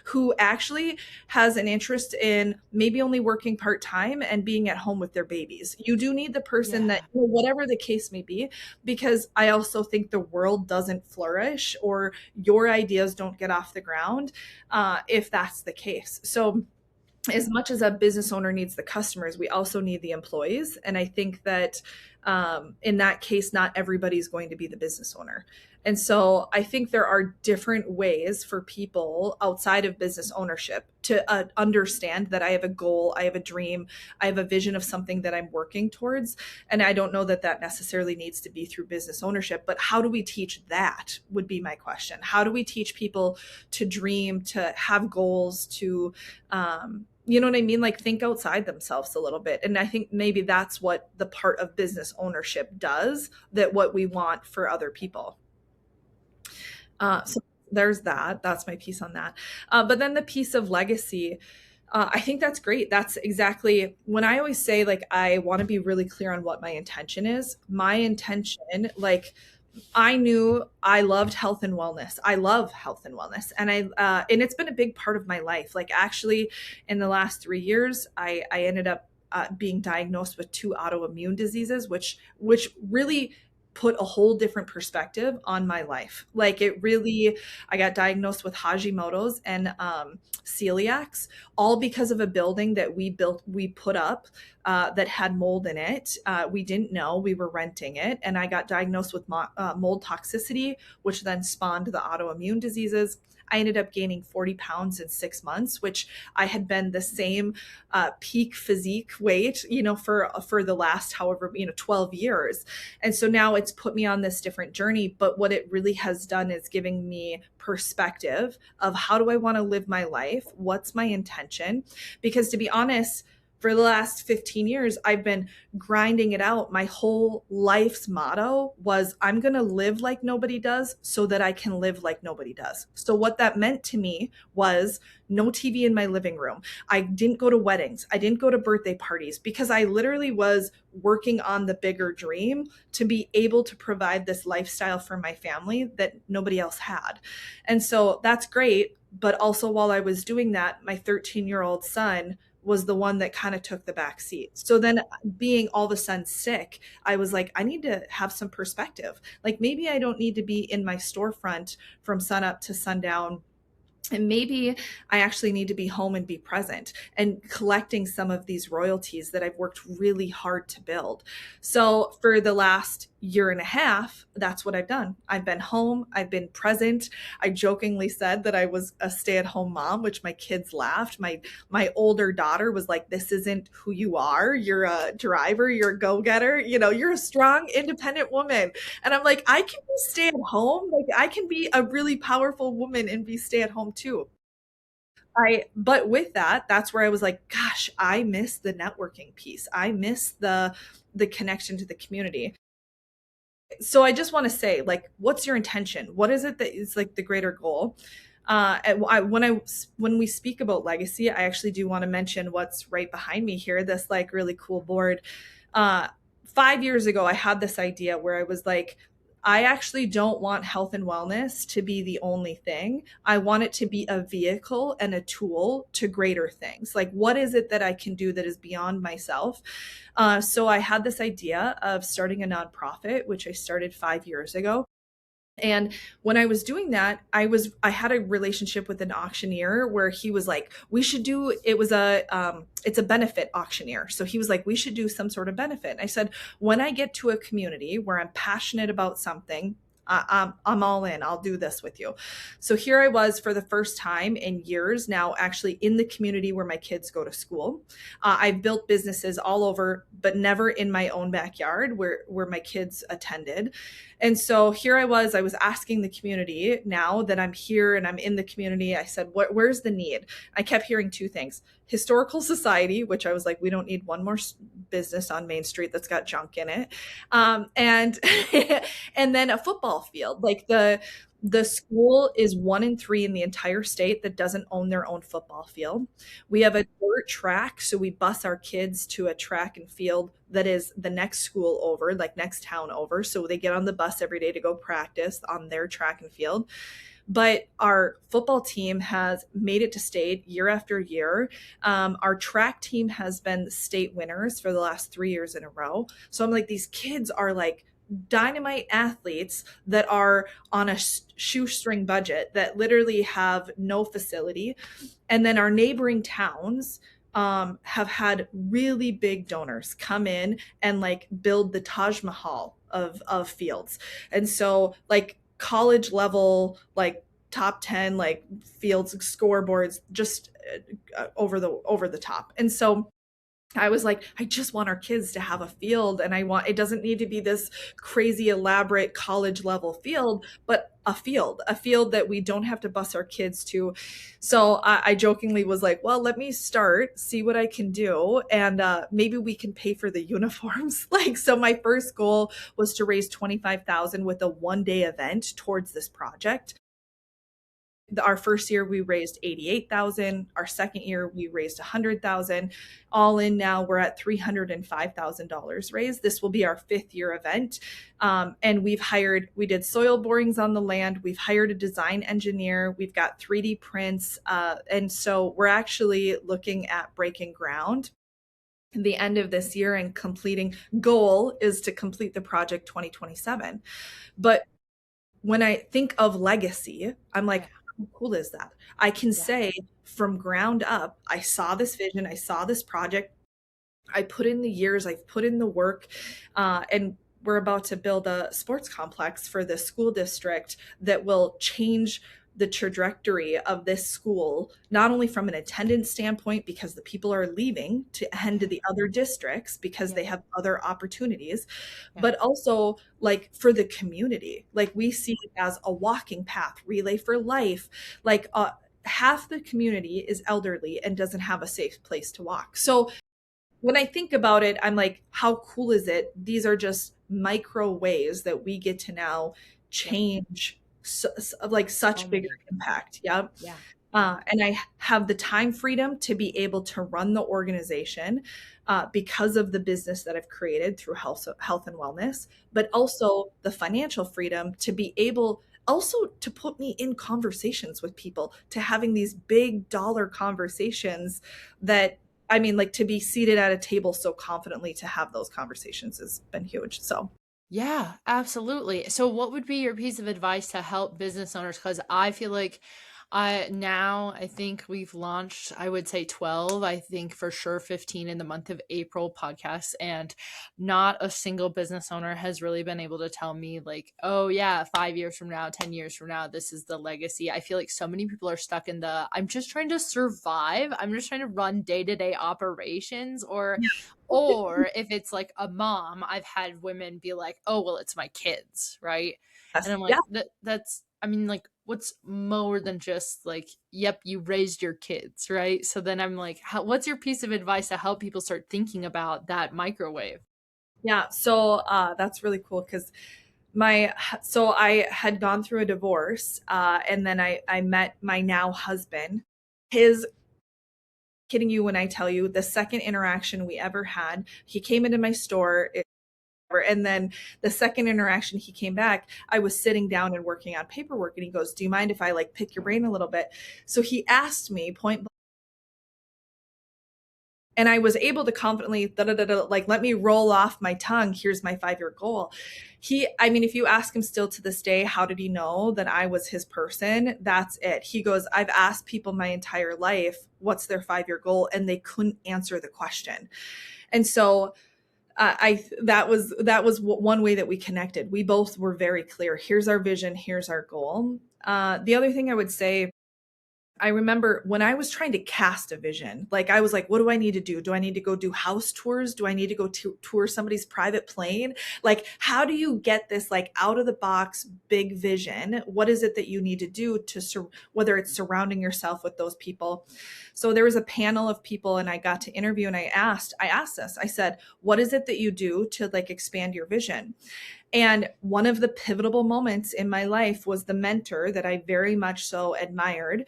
who actually has an interest in maybe only working part-time and being at home with their babies. You do need the person that, Yeah. you know, whatever the case may be, because I also think the world doesn't flourish or your ideas don't get off the ground if that's the case. So as much as a business owner needs the customers, we also need the employees. And I think that in that case, not everybody's going to be the business owner. And so I think there are different ways for people outside of business ownership to understand that I have a goal, I have a dream, I have a vision of something that I'm working towards. And I don't know that that necessarily needs to be through business ownership, but how do we teach that would be my question. How do we teach people to dream, to have goals, to, you know what I mean? Like think outside themselves a little bit. And I think maybe that's what the part of business ownership does, that what we want for other people. So there's that. That's my piece on that. But then the piece of legacy, I think that's great. That's exactly when I always say, like, I want to be really clear on what my intention is. My intention, like, I knew I loved health and wellness. I love health and wellness, and and it's been a big part of my life. Like actually, in the last 3 years, I ended up being diagnosed with 2 autoimmune diseases, which really put a whole different perspective on my life. Like it really, I got diagnosed with Hashimoto's and celiacs, all because of a building that we put up that had mold in it. We didn't know, we were renting it. And I got diagnosed with mold toxicity, which then spawned the autoimmune diseases. I ended up gaining 40 pounds in 6 months, which I had been the same peak physique weight, you know, for the last, however, 12 years. And so now it's put me on this different journey. But what it really has done is giving me perspective of how do I want to live my life? What's my intention? Because to be honest, for the last 15 years, I've been grinding it out. My whole life's motto was I'm going to live like nobody does so that I can live like nobody does. So what that meant to me was no TV in my living room. I didn't go to weddings. I didn't go to birthday parties because I literally was working on the bigger dream to be able to provide this lifestyle for my family that nobody else had. And so that's great. But also while I was doing that, my 13-year-old son was the one that kind of took the back seat. So then being all of a sudden sick, I was like, I need to have some perspective. Like maybe I don't need to be in my storefront from sunup to sundown. And maybe I actually need to be home and be present and collecting some of these royalties that I've worked really hard to build. So for the last year and a half, that's what I've done. I've been home. I've been present. I jokingly said that I was a stay-at-home mom, which my kids laughed. My older daughter was like, "This isn't who you are. You're a driver. You're a go-getter. You know, you're a strong, independent woman." And I'm like, I can be stay at home. Like I can be a really powerful woman and be stay at home too. But with that, that's where I was like, gosh, I miss the networking piece. I miss the connection to the community. So I just want to say, like, what's your intention? What is it that is like the greater goal? When we speak about legacy, I actually do want to mention what's right behind me here. This like really cool board. 5 years ago, I had this idea where I was like, I actually don't want health and wellness to be the only thing. I want it to be a vehicle and a tool to greater things. Like, what is it that I can do that is beyond myself? So I had this idea of starting a nonprofit, which I started 5 years ago. And when I was doing that, I had a relationship with an auctioneer where he was like, we should do, it was it's a benefit auctioneer. So he was like, we should do some sort of benefit. And I said, when I get to a community where I'm passionate about something, I'm all in. I'll do this with you. So here I was for the first time in years now, actually in the community where my kids go to school. I've built businesses all over, but never in my own backyard where my kids attended. And so here I was asking the community, now that I'm here and I'm in the community, I said, where's the need? I kept hearing two things. historical society, which I was like, we don't need one more business on Main Street that's got junk in it. And and then a football field. Like the school is 1 in 3 in the entire state that doesn't own their own football field. We have a dirt track, so we bus our kids to a track and field that is the next school over, like next town over. So they get on the bus every day to go practice on their track and field. But our football team has made it to state year after year. Our track team has been state winners for the last 3 years in a row. So I'm like, these kids are like dynamite athletes that are on a shoestring budget that literally have no facility. And then our neighboring towns have had really big donors come in and like build the Taj Mahal of fields. And so like college level, like top 10 like fields scoreboards, just over the top. And so I was like, I just want our kids to have a field, and it doesn't need to be this crazy elaborate college level field, but a field that we don't have to bus our kids to. So I jokingly was like, well, let me start, see what I can do, and maybe we can pay for the uniforms. Like, so my first goal was to raise 25,000 with a 1-day event towards this project. Our first year we raised 88,000. Our second year we raised 100,000. All in now we're at $305,000 raised. This will be our 5th year event. And we did soil borings on the land. We've hired a design engineer. We've got 3D prints. And so we're actually looking at breaking ground the end of this year, and goal is to complete the project 2027. But when I think of legacy, I'm like, how cool is that? I can say from ground up, I saw this vision, I saw this project, I put in the years, I've put in the work, and we're about to build a sports complex for the school district that will change the trajectory of this school, not only from an attendance standpoint, because the people are leaving to head to the other districts because they have other opportunities, but also like for the community. Like we see it as a walking path, Relay for Life. Like half the community is elderly and doesn't have a safe place to walk. So when I think about it, I'm like, how cool is it? These are just micro ways that we get to now change like such bigger impact. Yeah. And I have the time freedom to be able to run the organization because of the business that I've created through health and wellness, but also the financial freedom to be able also to put me in conversations with people, to having these big dollar conversations that, I mean, like to be seated at a table so confidently to have those conversations has been huge. So yeah, absolutely. So what would be your piece of advice to help business owners? Because I feel like I think we've launched, I would say 12, I think for sure 15 in the month of April podcasts, and not a single business owner has really been able to tell me like, oh yeah, 5 years from now, 10 years from now, this is the legacy. I feel like so many people are stuck in I'm just trying to survive. I'm just trying to run day-to-day operations, or if it's like a mom, I've had women be like, oh, well, it's my kids, right? And I'm like, that's, I mean, like, what's more than just like, yep, you raised your kids, right? So then I'm like, what's your piece of advice to help people start thinking about that microwave? Yeah, so that's really cool because I had gone through a divorce, and then I met my now husband. Kidding you when I tell you, the second interaction we ever had, he came into my store. And then the second interaction he came back, I was sitting down and working on paperwork, and he goes, do you mind if I like pick your brain a little bit? So he asked me point blank, and I was able to confidently, like, let me roll off my tongue. Here's my 5-year goal. I mean, if you ask him still to this day, how did he know that I was his person? That's it. He goes, I've asked people my entire life, what's their 5-year goal? And they couldn't answer the question. And so that was one way that we connected. We both were very clear. Here's our vision. Here's our goal. The other thing I would say I remember when I was trying to cast a vision, like I was like, what do I need to do? Do I need to go do house tours? Do I need to go tour somebody's private plane? Like, how do you get this like out of the box big vision? What is it that you need to do to, whether it's surrounding yourself with those people? So there was a panel of people and I got to interview and I asked this, I said, what is it that you do to like expand your vision? And one of the pivotal moments in my life was the mentor that I very much so admired.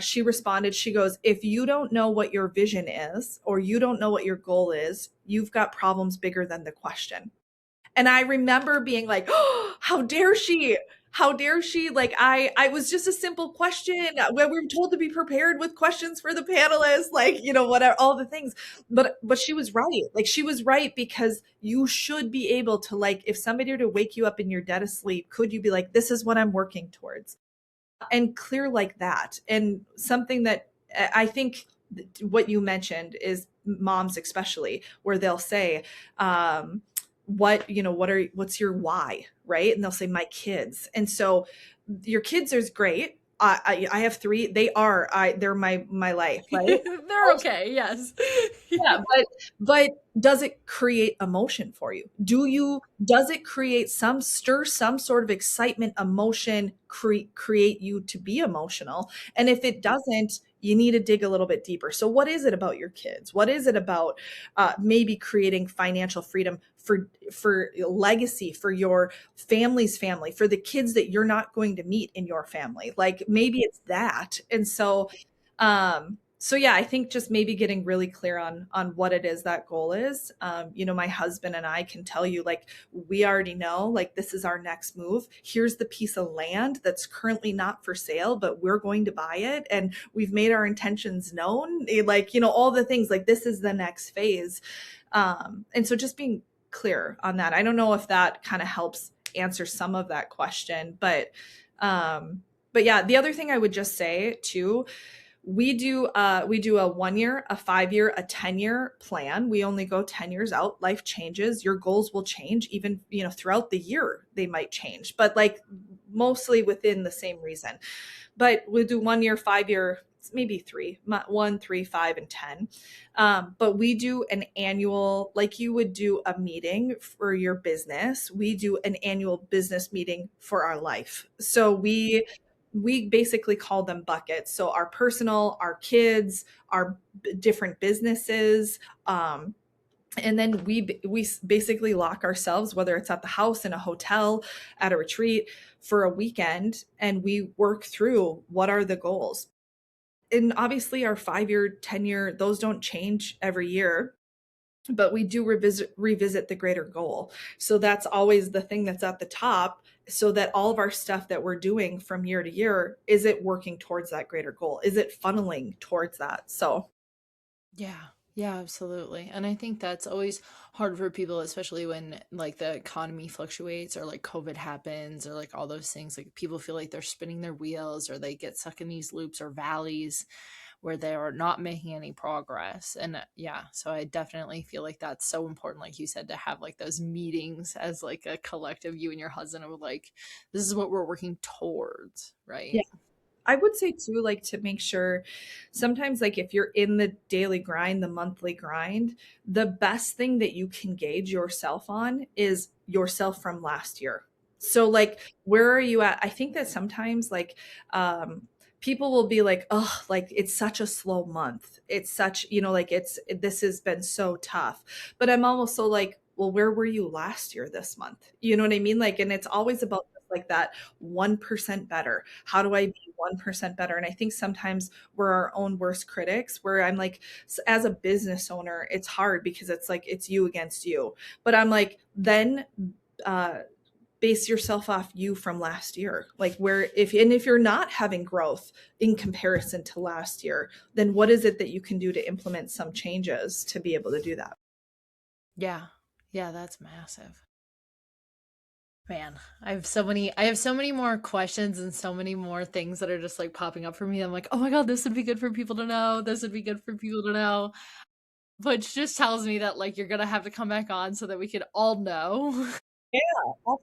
She responded, she goes, if you don't know what your vision is, or you don't know what your goal is, you've got problems bigger than the question. And I remember being like, oh, how dare she? How dare she? Like I was just a simple question when we were told to be prepared with questions for the panelists, like, you know, whatever, all the things. But she was right. Like she was right because you should be able to like, if somebody were to wake you up in your dead of sleep, could you be like, this is what I'm working towards? And clear like that. And something that I think what you mentioned is moms, especially, where they'll say, what, you know, what's your why? Right. And they'll say, my kids. And so your kids is great. I have three. They're my life. Right. They're okay, yes. Yeah, but does it create emotion for you? Does it create stir some sort of excitement, emotion, create you to be emotional? And if it doesn't, you need to dig a little bit deeper. So what is it about your kids? What is it about maybe creating financial freedom for legacy, for your family's family, for the kids that you're not going to meet in your family? Like maybe it's that. And so yeah, I think just maybe getting really clear on what it is that goal is. You know, my husband and I can tell you, like, we already know, like, this is our next move. Here's the piece of land that's currently not for sale, but we're going to buy it, and we've made our intentions known. Like, you know, all the things, like, this is the next phase. And so just being clear on that. I don't know if that kind of helps answer some of that question, but yeah, the other thing I would just say too, we do a 1 year, a 5 year, a 10-year plan. We only go 10 years out. Life changes. Your goals will change even, you know, throughout the year, they might change, but like mostly within the same reason. But we'll do 1 year, 5 year, maybe three, 1, 3, 5, and 10. But we do an annual, like you would do a meeting for your business. We do an annual business meeting for our life. So we basically call them buckets. So our personal, our kids, our different businesses, and then we basically lock ourselves, whether it's at the house, in a hotel, at a retreat, for a weekend, and we work through what are the goals. And obviously our 5 year, 10 year, those don't change every year, but we do revisit the greater goal. So that's always the thing that's at the top, so that all of our stuff that we're doing from year to year, is it working towards that greater goal? Is it funneling towards that? So Yeah. Yeah, absolutely. And I think that's always hard for people, especially when like the economy fluctuates or like COVID happens or like all those things. Like people feel like they're spinning their wheels or they get stuck in these loops or valleys where they are not making any progress. And yeah, so I definitely feel like that's so important, like you said, to have like those meetings as like a collective, you and your husband, of like, this is what we're working towards, yeah, right? I would say too, like, to make sure sometimes, like, if you're in the daily grind, the monthly grind, the best thing that you can gauge yourself on is yourself from last year. So, like, where are you at? I think that sometimes, like, people will be like, oh, like, it's such a slow month. It's such, you know, like, this has been so tough. But I'm almost so like, well, where were you last year this month? You know what I mean? Like, and it's always about like that 1% better. How do I be 1% better? And I think sometimes we're our own worst critics, where I'm like, as a business owner, it's hard because it's like, it's you against you. But I'm like, then uh, base yourself off you from last year. Like, where, if you're not having growth in comparison to last year, then what is it that you can do to implement some changes to be able to do that? Yeah. Yeah, that's massive. Man, I have so many more questions and so many more things that are just like popping up for me. I'm like, oh my God, this would be good for people to know. This would be good for people to know. Which just tells me that like you're gonna have to come back on so that we can all know. Yeah,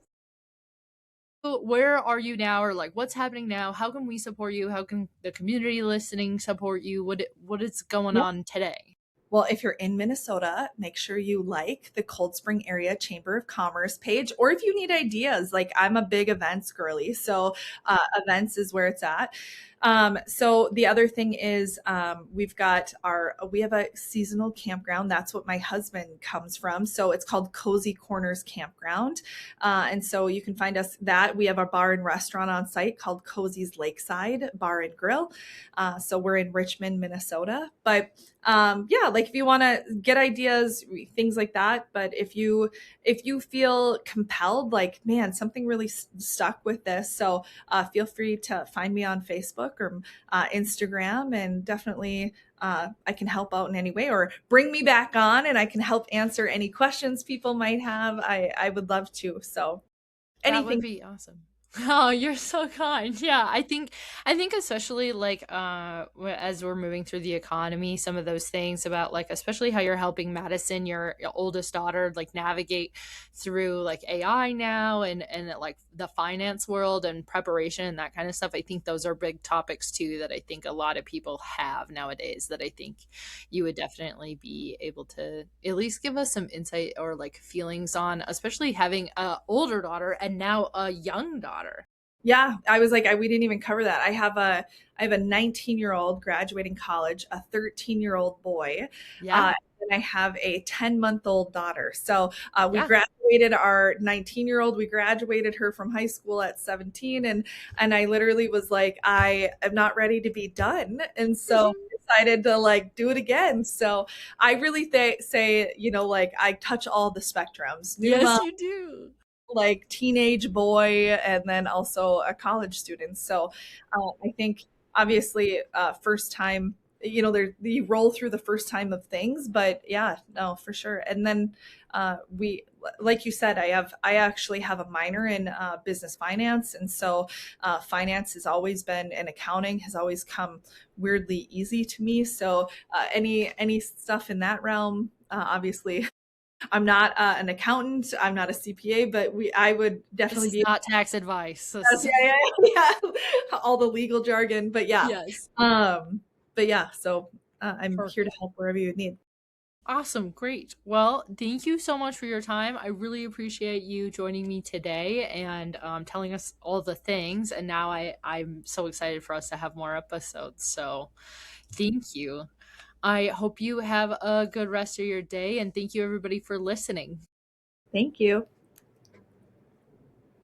where are you now, or like what's happening now? How can we support you? How can the community listening support you? What is going on today? Well, if you're in Minnesota, make sure you like the Cold Spring Area Chamber of Commerce page, or if you need ideas, like I'm a big events girly, so events is where it's at. So the other thing is we have a seasonal campground. That's what my husband comes from. So it's called Cozy Corners Campground. And so you can find us that. We have a bar and restaurant on site called Cozy's Lakeside Bar and Grill. So we're in Richmond, Minnesota. But yeah, like if you want to get ideas, things like that. But if you feel compelled, like, man, something really stuck with this. So feel free to find me on Facebook or Instagram, and definitely I can help out in any way, or bring me back on and I can help answer any questions people might have. I would love to. So That would anything. be awesome. Oh, you're so kind. Yeah, I think especially like as we're moving through the economy, some of those things about like especially how you're helping Madison, your oldest daughter, like navigate through like AI now and like the finance world and preparation and that kind of stuff. I think those are big topics too that I think a lot of people have nowadays that I think you would definitely be able to at least give us some insight or like feelings on, especially having a older daughter and now a young daughter. Yeah, I was like, we didn't even cover that. I have a 19-year-old graduating college, a 13-year-old boy, Yeah. and I have a 10-month-old daughter. So we Yeah. graduated our 19-year-old. We graduated her from high school at 17, and I literally was like, I am not ready to be done, and so Mhm. decided to like do it again. So I really say, like I touch all the spectrums: new Yes, mom, you do. like teenage boy, and then also a college student. So I think obviously first time, there you roll through the first time of things, but yeah, no, for sure. And then we, like you said, I actually have a minor in business finance, and so finance has always been, and accounting has always come weirdly easy to me. So any stuff in that realm, obviously I'm not an accountant. I'm not a CPA, but I would This definitely is be. not tax advice. This Yes, is yeah, yeah, yeah. All the legal jargon, but yeah, yes. but yeah. So I'm here to Perfect. help wherever you need. Awesome. Great. Well, thank you so much for your time. I really appreciate you joining me today and telling us all the things. And now I'm so excited for us to have more episodes. So thank you. I hope you have a good rest of your day and thank you everybody for listening. Thank you.